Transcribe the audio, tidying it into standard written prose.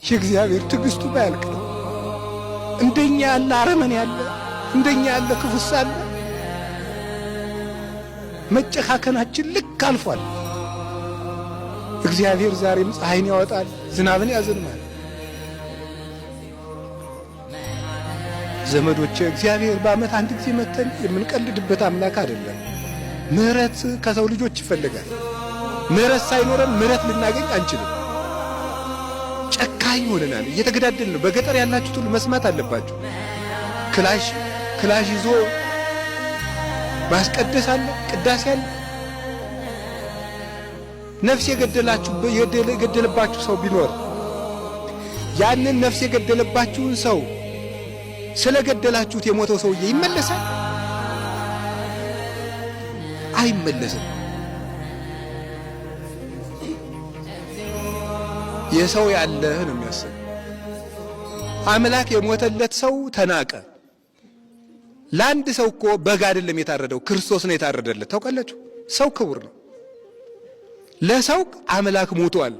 የእግዚአብሔር ትዕግስቱ ባያልቅ ነው። እንደኛ ያለ አረመኔ ያለ፣ እንደኛ ያለ ክፉስ አለ። መጨካከናችን ልክ አልፏል። እግዚአብሔር ዛሬም ፀሐይን ያወጣል፣ ዝናብን ያዘንማል። ዘመዶቼ እግዚአብሔር በዓመት አንድ ጊዜ መተን የምንቀልድበት አምላክ አይደለም። ምህረት ከሰው ልጆች ይፈልጋል። ምህረት ሳይኖረን ምህረት ልናገኝ አንችልም። ጨካኝ ሆነናል፣ እየተገዳደልን ነው። በገጠር ያላችሁት ሁሉ መስማት አለባችሁ። ክላሽ ይዞ ማስቀደስ አለ፣ ቅዳሴ አለ። ነፍስ የገደለባችሁ ሰው ቢኖር ያንን ነፍስ የገደለባችሁን ሰው ስለገደላችሁት የሞተው ሰውዬ ይመለሳል? አይመለስም። የሰው ያለህ ነው የሚያስብ። አምላክ የሞተለት ሰው ተናቀ። ለአንድ ሰው እኮ በግ አይደለም የታረደው፣ ክርስቶስ ነው የታረደለት። ታውቃላችሁ? ሰው ክቡር ነው። ለሰው አምላክ ሞቷል።